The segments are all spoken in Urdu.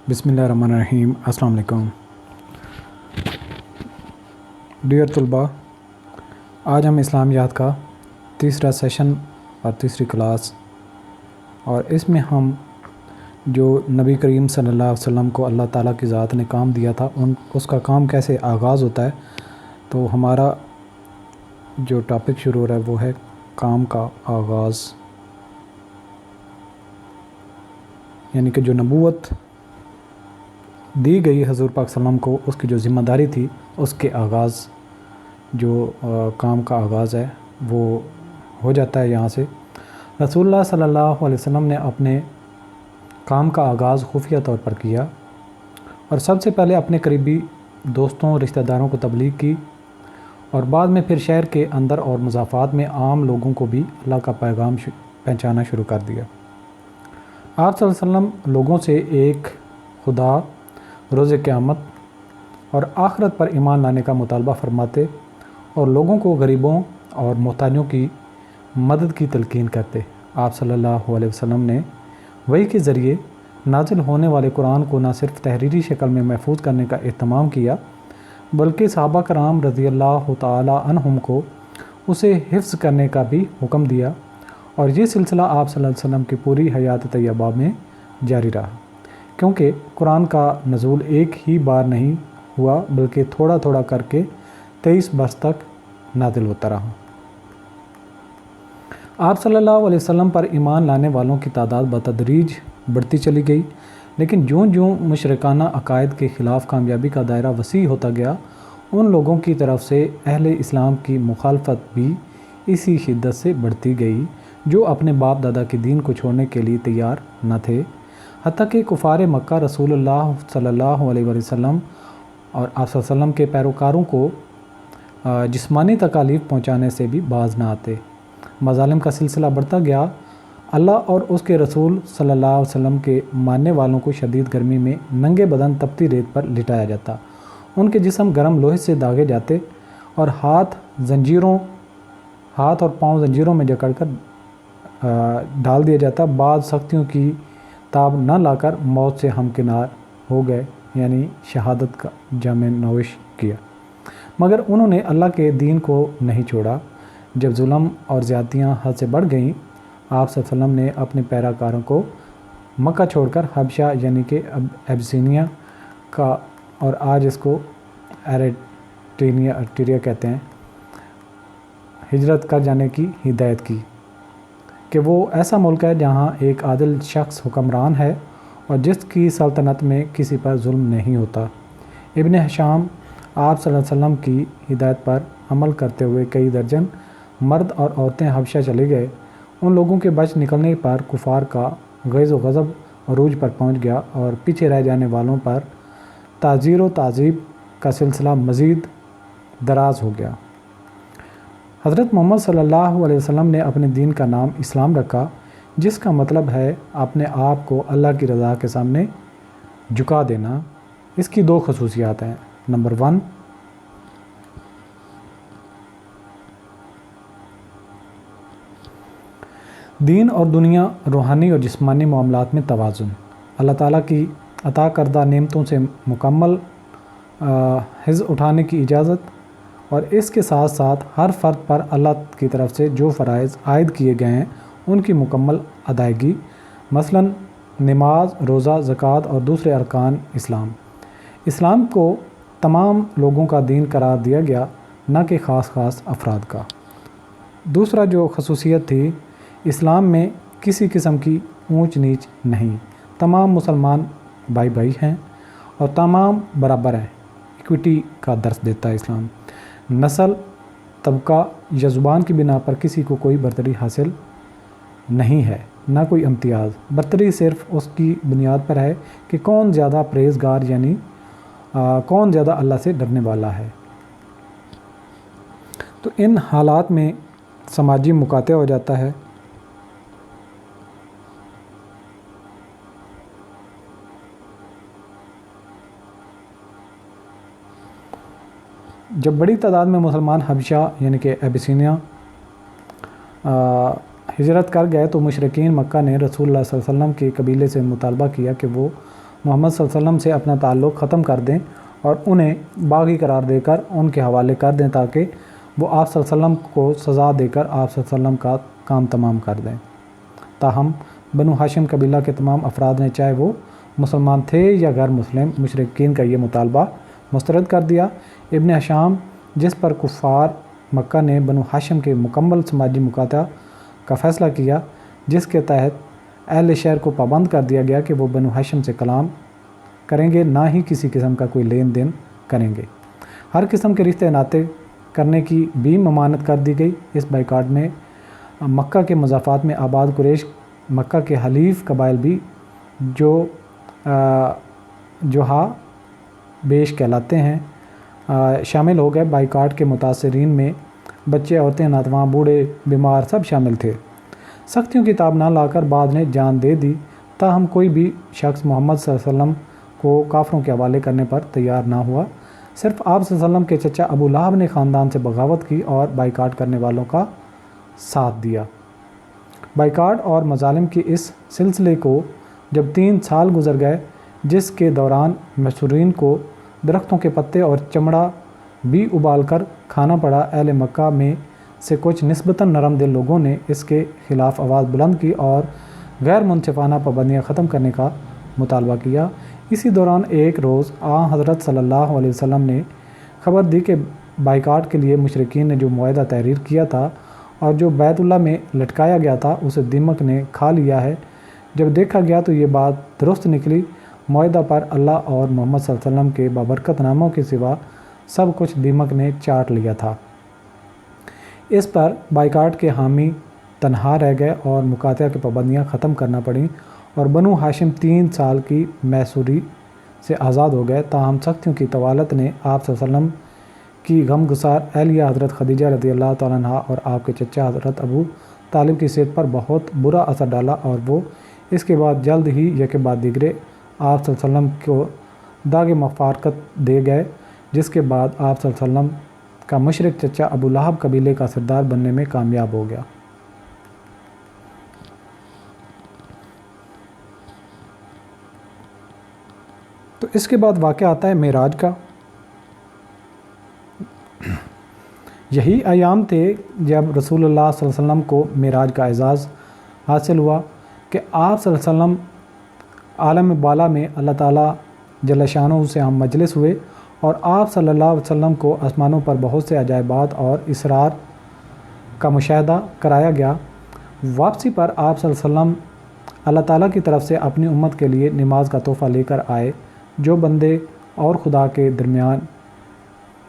بسم اللہ الرحمن الرحیم۔ السلام علیکم ڈیئر طلباء، آج ہم اسلامیات کا تیسرا سیشن اور تیسری کلاس، اور اس میں ہم جو نبی کریم صلی اللہ علیہ وسلم کو اللہ تعالیٰ کی ذات نے کام دیا تھا اس کا کام کیسے آغاز ہوتا ہے، تو ہمارا جو ٹاپک شروع ہو رہا ہے وہ ہے کام کا آغاز، یعنی کہ جو نبوت دی گئی حضور پاک صلی اللہ علیہ وسلم کو، اس کی جو ذمہ داری تھی، اس کے آغاز، جو کام کا آغاز ہے وہ ہو جاتا ہے یہاں سے۔ رسول اللہ صلی اللہ علیہ وسلم نے اپنے کام کا آغاز خفیہ طور پر کیا، اور سب سے پہلے اپنے قریبی دوستوں رشتہ داروں کو تبلیغ کی، اور بعد میں پھر شہر کے اندر اور مضافات میں عام لوگوں کو بھی اللہ کا پیغام پہنچانا شروع کر دیا۔ آپ صلی اللہ علیہ وسلم لوگوں سے ایک خدا، روز قیامت اور آخرت پر ایمان لانے کا مطالبہ فرماتے، اور لوگوں کو غریبوں اور محتاجوں کی مدد کی تلقین کرتے۔ آپ صلی اللہ علیہ وسلم نے وحی کے ذریعے نازل ہونے والے قرآن کو نہ صرف تحریری شکل میں محفوظ کرنے کا اہتمام کیا، بلکہ صحابہ کرام رضی اللہ تعالی عنہم کو اسے حفظ کرنے کا بھی حکم دیا، اور یہ سلسلہ آپ صلی اللہ علیہ وسلم کی پوری حیات طیبہ میں جاری رہا، کیونکہ قرآن کا نزول ایک ہی بار نہیں ہوا بلکہ تھوڑا تھوڑا کر کے 23 برس تک نازل ہوتا رہا۔ آپ صلی اللہ علیہ وسلم پر ایمان لانے والوں کی تعداد بتدریج بڑھتی چلی گئی، لیکن جوں جوں مشرکانہ عقائد کے خلاف کامیابی کا دائرہ وسیع ہوتا گیا، ان لوگوں کی طرف سے اہل اسلام کی مخالفت بھی اسی شدت سے بڑھتی گئی جو اپنے باپ دادا کے دین کو چھوڑنے کے لیے تیار نہ تھے، حتیٰ کہ کفار مکہ رسول اللہ صلی اللہ علیہ وسلم اور آپ صلی اللہ علیہ وسلم کے پیروکاروں کو جسمانی تکالیف پہنچانے سے بھی باز نہ آتے۔ مظالم کا سلسلہ بڑھتا گیا۔ اللہ اور اس کے رسول صلی اللہ علیہ وسلم کے ماننے والوں کو شدید گرمی میں ننگے بدن تپتی ریت پر لٹایا جاتا، ان کے جسم گرم لوہے سے داغے جاتے، اور ہاتھ اور پاؤں زنجیروں میں جکڑ کر ڈال دیا جاتا۔ بعض سختیوں کی تاب نہ لا کر موت سے ہمکنار ہو گئے، یعنی شہادت کا جام نوش کیا، مگر انہوں نے اللہ کے دین کو نہیں چھوڑا۔ جب ظلم اور زیادتیاں حد سے بڑھ گئیں، آپ صلی اللہ علیہ وسلم نے اپنے پیراکاروں کو مکہ چھوڑ کر حبشہ یعنی کہ ابسینیا کا، اور آج اس کو ایریٹریا کہتے ہیں، ہجرت کر جانے کی ہدایت کی، کہ وہ ایسا ملک ہے جہاں ایک عادل شخص حکمران ہے اور جس کی سلطنت میں کسی پر ظلم نہیں ہوتا۔ ابن ہشام آپ صلی اللہ علیہ وسلم کی ہدایت پر عمل کرتے ہوئے کئی درجن مرد اور عورتیں حبشہ چلے گئے۔ ان لوگوں کے بچ نکلنے پر کفار کا غیظ و غضب عروج پر پہنچ گیا، اور پیچھے رہ جانے والوں پر تعزیر و تعذیب کا سلسلہ مزید دراز ہو گیا۔ حضرت محمد صلی اللہ علیہ وسلم نے اپنے دین کا نام اسلام رکھا، جس کا مطلب ہے اپنے آپ کو اللہ کی رضا کے سامنے جھکا دینا۔ اس کی دو خصوصیات ہیں۔ نمبر 1، دین اور دنیا، روحانی اور جسمانی معاملات میں توازن، اللہ تعالیٰ کی عطا کردہ نعمتوں سے مکمل حظ اٹھانے کی اجازت، اور اس کے ساتھ ساتھ ہر فرد پر اللہ کی طرف سے جو فرائض عائد کیے گئے ہیں ان کی مکمل ادائیگی، مثلاً نماز، روزہ، زکوٰۃ اور دوسرے ارکان اسلام۔ اسلام کو تمام لوگوں کا دین قرار دیا گیا، نہ کہ خاص افراد کا۔ دوسرا جو خصوصیت تھی، اسلام میں کسی قسم کی اونچ نیچ نہیں، تمام مسلمان بھائی بھائی ہیں اور تمام برابر ہیں۔ ایکوٹی کا درس دیتا ہے اسلام۔ نسل، طبقہ یا زبان کی بنا پر کسی کو کوئی برتری حاصل نہیں ہے، نہ کوئی امتیاز۔ برتری صرف اس کی بنیاد پر ہے کہ کون زیادہ پرہیزگار، یعنی کون زیادہ اللہ سے ڈرنے والا ہے۔ تو ان حالات میں سماجی مقاطع ہو جاتا ہے۔ جب بڑی تعداد میں مسلمان حبشہ یعنی کہ ابسینیا ہجرت کر گئے تو مشرکین مکہ نے رسول اللہ صلی اللہ علیہ وسلم کے قبیلے سے مطالبہ کیا کہ وہ محمد صلی اللہ علیہ وسلم سے اپنا تعلق ختم کر دیں اور انہیں باغی قرار دے کر ان کے حوالے کر دیں تاکہ وہ آپ صلی اللہ علیہ وسلم کو سزا دے کر آپ صلی اللہ علیہ وسلم کا کام تمام کر دیں۔ تاہم بنو ہاشم قبیلہ کے تمام افراد نے، چاہے وہ مسلمان تھے یا غیر مسلم، مشرکین کا یہ مطالبہ مسترد کر دیا۔ ابن ہشام، جس پر کفار مکہ نے بنو ہاشم کے مکمل سماجی مقاطعہ کا فیصلہ کیا، جس کے تحت اہل شہر کو پابند کر دیا گیا کہ وہ بنو ہاشم سے کلام کریں گے، نہ ہی کسی قسم کا کوئی لین دین کریں گے۔ ہر قسم کے رشتے ناطے کرنے کی بھی ممانعت کر دی گئی۔ اس بائیکاٹ میں مکہ کے مضافات میں آباد قریش، مکہ کے حلیف قبائل بھی جو بیش کہلاتے ہیں، شامل ہو گئے۔ بائیکاٹ کے متاثرین میں بچے، عورتیں، ناتواں، بوڑھے، بیمار سب شامل تھے۔ سختیوں کی تاب نہ لا کر بعد نے جان دے دی، تاہم کوئی بھی شخص محمد صلی اللہ علیہ وسلم کو کافروں کے حوالے کرنے پر تیار نہ ہوا۔ صرف آپ صلی اللہ علیہ وسلم کے چچا ابو لہب نے خاندان سے بغاوت کی اور بائیکاٹ کرنے والوں کا ساتھ دیا۔ بائیکاٹ اور مظالم کی اس سلسلے کو جب 3 سال گزر گئے، جس کے دوران محصورین کو درختوں کے پتے اور چمڑا بھی ابال کر کھانا پڑا، اہل مکہ میں سے کچھ نسبتاً نرم دل لوگوں نے اس کے خلاف آواز بلند کی اور غیر منصفانہ پابندیاں ختم کرنے کا مطالبہ کیا۔ اسی دوران ایک روز حضرت صلی اللہ علیہ وسلم نے خبر دی کہ بائیکاٹ کے لیے مشرکین نے جو معاہدہ تحریر کیا تھا اور جو بیت اللہ میں لٹکایا گیا تھا، اسے دیمک نے کھا لیا ہے۔ جب دیکھا گیا تو یہ بات درست نکلی، معاہدہ پر اللہ اور محمد صلی اللہ علیہ وسلم کے بابرکت ناموں کے سوا سب کچھ دیمک نے چاٹ لیا تھا۔ اس پر بائیکاٹ کے حامی تنہا رہ گئے اور مقاطعہ کی پابندیاں ختم کرنا پڑیں اور بنو ہاشم 3 سال کی محصوری سے آزاد ہو گئے۔ تاہم سختیوں کی طوالت نے آپ صلی اللہ علیہ وسلم کی غمگسار اہلیہ حضرت خدیجہ رضی اللہ تعالیٰ عنہا اور آپ کے چچا حضرت ابو طالب کی صحت پر بہت برا اثر ڈالا اور وہ اس کے بعد جلد ہی یکے بعد دیگرے آپ صلی اللہ علیہ وسلم کو داغ مفارقت دے گئے، جس کے بعد آپ صلی اللہ علیہ وسلم کا مشرک چچا ابو لہب قبیلے کا سردار بننے میں کامیاب ہو گیا۔ تو اس کے بعد واقعہ آتا ہے معراج کا۔ یہی ایام تھے جب رسول اللہ صلی اللہ علیہ وسلم کو معراج کا اعزاز حاصل ہوا کہ آپ صلی اللہ علیہ وسلم عالم بالا میں اللہ تعالیٰ جل شانہ سے ہم مجلس ہوئے اور آپ صلی اللہ علیہ وسلم کو آسمانوں پر بہت سے عجائبات اور اسرار کا مشاہدہ کرایا گیا۔ واپسی پر آپ صلی اللہ علیہ وسلم اللہ تعالیٰ کی طرف سے اپنی امت کے لیے نماز کا تحفہ لے کر آئے، جو بندے اور خدا کے درمیان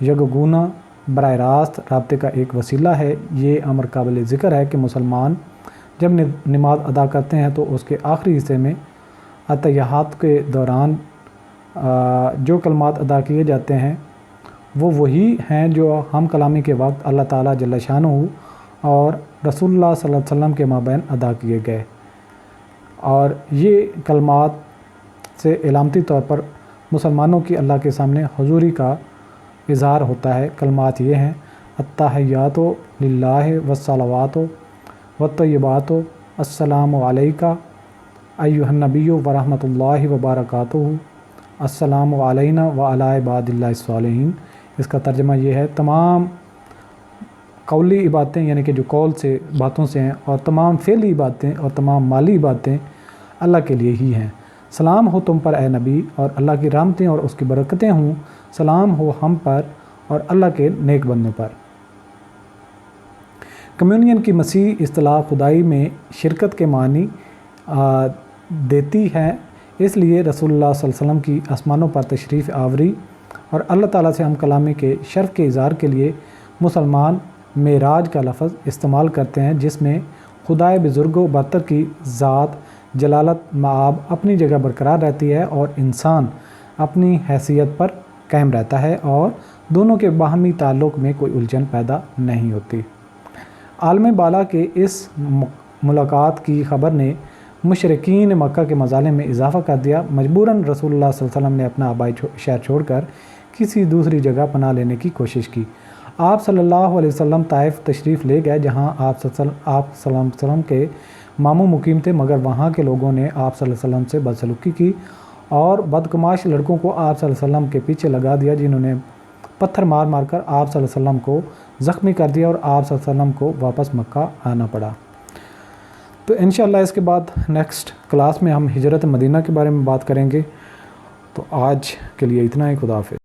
یگگونا براہ راست رابطے کا ایک وسیلہ ہے۔ یہ امر قابل ذکر ہے کہ مسلمان جب نماز ادا کرتے ہیں تو اس کے آخری حصے میں اتحیات کے دوران جو کلمات ادا کیے جاتے ہیں وہ وہی ہیں جو ہم کلامی کے وقت اللہ تعالیٰ جل شانہ اور رسول اللہ صلی اللہ علیہ وسلم کے مابین ادا کیے گئے، اور یہ کلمات سے علامتی طور پر مسلمانوں کی اللہ کے سامنے حضوری کا اظہار ہوتا ہے۔ کلمات یہ ہیں: التحیات للہ والصلوات والطیبات، السلام علیکہ ایھا النبی ورحمۃ اللہ وبرکاتہ، السلام علینا وعلی عباد اللہ الصالحین۔ اس کا ترجمہ یہ ہے: تمام قولی عبادتیں یعنی کہ جو قول سے باتوں سے ہیں، اور تمام فعلی عبادتیں اور تمام مالی عبادتیں اللہ کے لیے ہی ہیں۔ سلام ہو تم پر اے نبی، اور اللہ کی رحمتیں اور اس کی برکتیں ہوں۔ سلام ہو ہم پر اور اللہ کے نیک بندوں پر۔ کمیونین کی مسیح اصطلاح خدائی میں شرکت کے معنی دیتی ہے، اس لیے رسول اللہ صلی اللہ علیہ وسلم کی آسمانوں پر تشریف آوری اور اللہ تعالیٰ سے ہم کلامی کے شرف کے اظہار کے لیے مسلمان معراج کا لفظ استعمال کرتے ہیں، جس میں خدائے بزرگ و برتر کی ذات، جلالت، مآب اپنی جگہ برقرار رہتی ہے اور انسان اپنی حیثیت پر قائم رہتا ہے اور دونوں کے باہمی تعلق میں کوئی الجھن پیدا نہیں ہوتی۔ عالم بالا کے اس ملاقات کی خبر نے مشرکین مکہ کے مظالم میں اضافہ کر دیا۔ مجبوراً رسول اللہ صلی اللہ علیہ وسلم نے اپنا آبائی شہر چھوڑ کر کسی دوسری جگہ پناہ لینے کی کوشش کی۔ آپ صلی اللہ علیہ وسلم طائف تشریف لے گئے، جہاں آپ صلی اللہ علیہ وسلم کے ماموں مقیم تھے، مگر وہاں کے لوگوں نے آپ صلی اللہ علیہ وسلم سے بدسلوکی کی اور بدگماش لڑکوں کو آپ صلی اللہ علیہ وسلم کے پیچھے لگا دیا، جنہوں نے پتھر مار مار کر آپ صلی اللہ علیہ وسلم کو زخمی کر دیا اور آپ صلی اللہ علیہ وسلم کو واپس مکہ آنا پڑا۔ تو انشاءاللہ اس کے بعد نیکسٹ کلاس میں ہم ہجرت مدینہ کے بارے میں بات کریں گے۔ تو آج کے لیے اتنا ہی، خدا حافظ۔